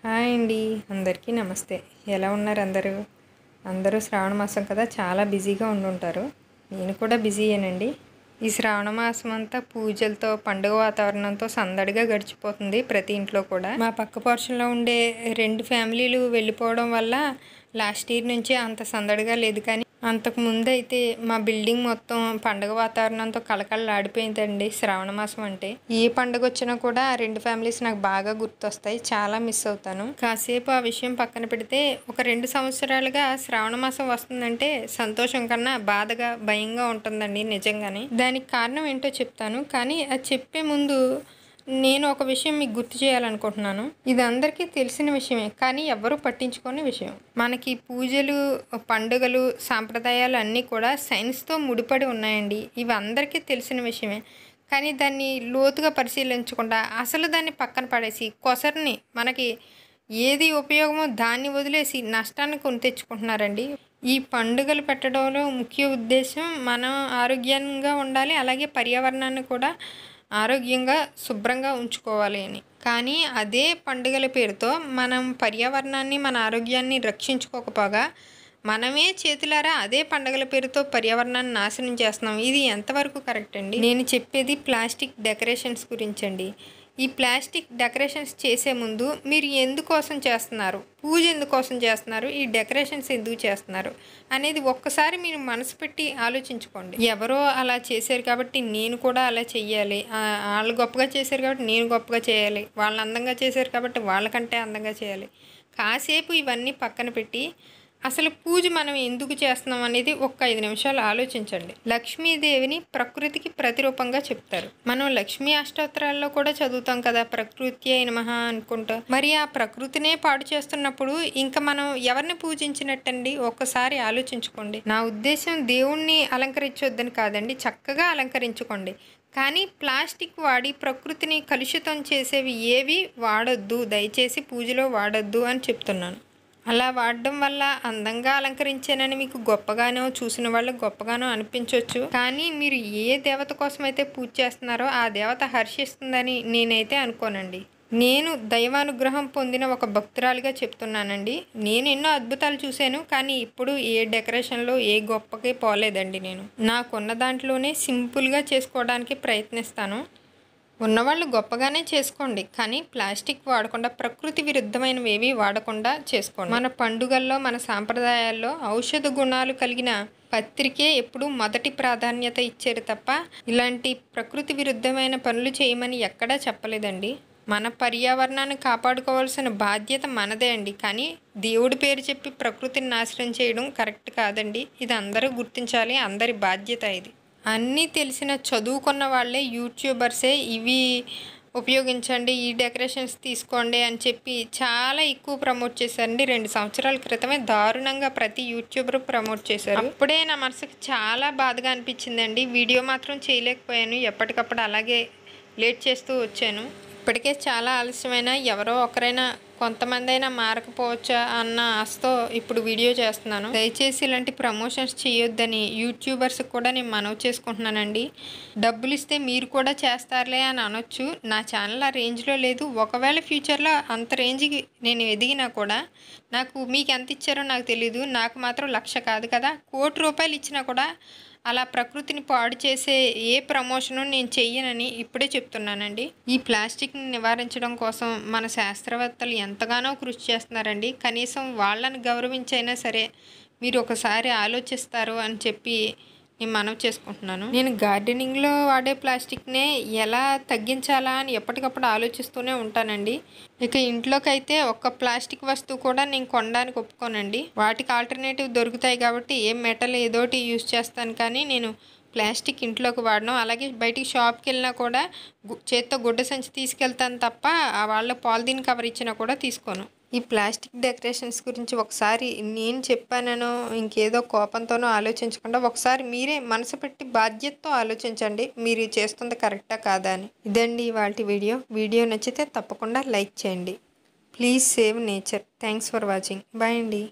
Hi అండి. అందరికీ నమస్తే. ఎలా ఉన్నారు అందరూ? అందరూ శ్రావణ మాసం కదా చాలా బిజీగా ఉండుంటారు. నేను కూడా బిజీయేనండి. ఈ శ్రావణ మాసం అంతా పూజలతో, పండుగ వాతావరణంతో సందడిగా గడిచిపోతుంది ప్రతి ఇంట్లో కూడా. మా పక్క పోర్షన్‌లో ఉండే 2 ఫ్యామిలీలు వెళ్ళిపోవడం వల్ల లాస్ట్ ఇయర్ నుంచి అంత సందడిగా లేదు, కానీ అంతకు ముందైతే మా బిల్డింగ్ మొత్తం పండుగ వాతావరణంతో కళకళలాడిపోయిందండి శ్రావణ మాసం అంటే. ఏ పండుగ వచ్చినా కూడా ఆ 2 ఫ్యామిలీస్ నాకు బాగా గుర్తొస్తాయి. చాలా మిస్ అవుతాను. కాసేపు ఆ విషయం పక్కన పెడితే ఒక 2 సంవత్సరాలుగా శ్రావణ మాసం వస్తుందంటే సంతోషం కన్నా బాధగా, భయంగా ఉంటుందండి నిజంగానే. దానికి కారణం ఏంటో చెప్తాను, కానీ అది చెప్పే ముందు నేను ఒక విషయం మీకు గుర్తు చేయాలనుకుంటున్నాను. ఇది అందరికీ తెలిసిన విషయమే, కానీ ఎవ్వరూ పట్టించుకోని విషయం. మనకి పూజలు, పండుగలు, సాంప్రదాయాలు అన్నీ కూడా సైన్స్తో ముడిపడి ఉన్నాయండి. ఇవి అందరికీ తెలిసిన విషయమే, కానీ దాన్ని లోతుగా పరిశీలించకుండా అసలు దాన్ని పక్కన పడేసి కొసరిని మనకి ఏది ఉపయోగమో దాన్ని వదిలేసి నష్టాన్ని కొని తెచ్చుకుంటున్నారండి. ఈ పండుగలు పెట్టడంలో ముఖ్య ఉద్దేశం మనం ఆరోగ్యంగా ఉండాలి, అలాగే పర్యావరణాన్ని కూడా ఆరోగ్యంగా శుభ్రంగా ఉంచుకోవాలి అని. కానీ అదే పండుగల పేరుతో మనం పర్యావరణాన్ని, మన ఆరోగ్యాన్ని రక్షించుకోకపోగా మనమే చేతులారా అదే పండుగల పేరుతో పర్యావరణాన్ని నాశనం చేస్తున్నాం. ఇది ఎంతవరకు కరెక్ట్ అండి? నేను చెప్పేది ప్లాస్టిక్ డెకరేషన్స్ గురించండి. ఈ ప్లాస్టిక్ డెకరేషన్స్ చేసే ముందు మీరు ఎందుకోసం చేస్తున్నారు, పూజ ఎందుకోసం చేస్తున్నారు, ఈ డెకరేషన్స్ ఎందుకు చేస్తున్నారు అనేది ఒక్కసారి మీరు మనసు పెట్టి ఆలోచించుకోండి. ఎవరో అలా చేశారు కాబట్టి నేను కూడా అలా చెయ్యాలి, వాళ్ళు గొప్పగా చేశారు కాబట్టి నేను గొప్పగా చేయాలి, వాళ్ళు అందంగా చేశారు కాబట్టి వాళ్ళకంటే అందంగా చేయాలి. కాసేపు ఇవన్నీ పక్కన పెట్టి అసలు పూజ మనం ఎందుకు చేస్తున్నాం అనేది ఒక్క 5 నిమిషాలు ఆలోచించండి. లక్ష్మీదేవిని ప్రకృతికి ప్రతిరూపంగా చెప్తారు. మనం లక్ష్మీ అష్టోత్తరాల్లో కూడా చదువుతాం కదా, ప్రకృత్యై నమః అనుకుంటా. మరి ఆ ప్రకృతినే పాడు చేస్తున్నప్పుడు ఇంకా మనం ఎవరిని పూజించినట్టండి? ఒక్కసారి ఆలోచించుకోండి. నా ఉద్దేశం దేవుణ్ణి అలంకరించొద్దని కాదండి, చక్కగా అలంకరించుకోండి. కానీ ప్లాస్టిక్ వాడి ప్రకృతిని కలుషితం చేసేవి ఏవి వాడొద్దు, దయచేసి పూజలో వాడొద్దు అని చెప్తున్నాను. అలా వాడడం వల్ల అందంగా అలంకరించానని మీకు గొప్పగానో, చూసిన వాళ్ళకి గొప్పగానో అనిపించవచ్చు, కానీ మీరు ఏ దేవత కోసమైతే పూజ చేస్తున్నారో ఆ దేవత హర్షిస్తుందని నేనైతే అనుకోనండి. నేను దైవానుగ్రహం పొందిన ఒక భక్తురాలిగా చెప్తున్నానండి. నేను ఎన్నో అద్భుతాలు చూశాను, కానీ ఇప్పుడు ఏ డెకరేషన్లో ఏ గొప్పకి పోలేదండి. నేను నాకున్న దాంట్లోనే సింపుల్గా చేసుకోవడానికి ప్రయత్నిస్తాను. ఉన్నవాళ్ళు గొప్పగానే చేసుకోండి, కానీ ప్లాస్టిక్ వాడకుండా, ప్రకృతి విరుద్ధమైనవి ఏవి వాడకుండా చేసుకోండి. మన పండుగల్లో, మన సాంప్రదాయాల్లో ఔషధ గుణాలు కలిగిన పత్రికే ఎప్పుడు మొదటి ప్రాధాన్యత ఇచ్చారు తప్ప ఇలాంటి ప్రకృతి విరుద్ధమైన పనులు చేయమని ఎక్కడా చెప్పలేదండి. మన పర్యావరణాన్ని కాపాడుకోవాల్సిన బాధ్యత మనదే అండి, కానీ దేవుడి పేరు చెప్పి ప్రకృతిని నాశనం చేయడం కరెక్ట్ కాదండి. ఇది అందరూ గుర్తించాలి, అందరి బాధ్యత ఇది. అన్నీ తెలిసిన చదువుకున్న వాళ్ళే యూట్యూబర్సే ఇవి ఉపయోగించండి, ఈ డెకరేషన్స్ తీసుకోండి అని చెప్పి చాలా ఎక్కువ ప్రమోట్ చేశారండి. 2 సంవత్సరాల క్రితమే దారుణంగా ప్రతి యూట్యూబర్ ప్రమోట్ చేశారు. అప్పుడే నా మనసుకు చాలా బాధగా అనిపించిందండి. వీడియో మాత్రం చేయలేకపోయాను, ఎప్పటికప్పుడు అలాగే లేట్ చేస్తూ వచ్చాను. ఇప్పటికే చాలా ఆలస్యమైన ఎవరో ఒకరైనా కొంతమంది అయినా మారకపోవచ్చా అన్న ఆశతో ఇప్పుడు వీడియో చేస్తున్నాను. దయచేసి ఇలాంటి ప్రమోషన్స్ చేయొద్దని యూట్యూబర్స్కి కూడా నేను మనవి చేసుకుంటున్నానండి. డబ్బులు ఇస్తే మీరు కూడా చేస్తారులే అని అనొచ్చు. నా ఛానల్ ఆ రేంజ్లో లేదు. ఒకవేళ ఫ్యూచర్లో అంత రేంజ్కి నేను ఎదిగినా కూడా నాకు మీకు ఎంత ఇచ్చారో నాకు తెలీదు. నాకు మాత్రం 1,00,000 కాదు కదా, ₹1,00,00,000 ఇచ్చినా కూడా అలా ప్రకృతిని పాడు చేసే ఏ ప్రమోషను నేను చెయ్యనని ఇప్పుడే చెప్తున్నానండి. ఈ ప్లాస్టిక్ని నివారించడం కోసం మన శాస్త్రవేత్తలు ఎంతగానో కృషి చేస్తున్నారండి. కనీసం వాళ్ళని గౌరవించైనా సరే మీరు ఒకసారి ఆలోచిస్తారు అని చెప్పి నేను మనవి చేసుకుంటున్నాను. నేను గార్డెనింగ్లో వాడే ప్లాస్టిక్నే ఎలా తగ్గించాలా అని ఎప్పటికప్పుడు ఆలోచిస్తూనే ఉంటానండి. ఇక ఇంట్లోకి అయితే ఒక్క ప్లాస్టిక్ వస్తువు కూడా నేను కొనడానికి ఒప్పుకోనండి. వాటికి ఆల్టర్నేటివ్ దొరుకుతాయి కాబట్టి ఏ మెటల్ ఏదోటి యూజ్ చేస్తాను, కానీ నేను ప్లాస్టిక్ ఇంట్లోకి వాడను. అలాగే బయటికి షాప్కి వెళ్ళినా కూడా చేత్తో గుడ్డ సంచి తీసుకెళ్తాను తప్ప వాళ్ళ పాలిథీన్ కవర్ ఇచ్చినా కూడా తీసుకోను. ఈ ప్లాస్టిక్ డెకరేషన్స్ గురించి ఒకసారి నేను చెప్పానో ఇంకేదో కోపంతోనో ఆలోచించకుండా ఒకసారి మీరే మనసు పెట్టి బాధ్యతతో ఆలోచించండి, మీరు చేస్తుంది కరెక్టా కాదా అని. ఇదండి ఇవాల్టి వీడియో నచ్చితే తప్పకుండా లైక్ చేయండి. Please save nature. Thanks for watching. Bye అండి.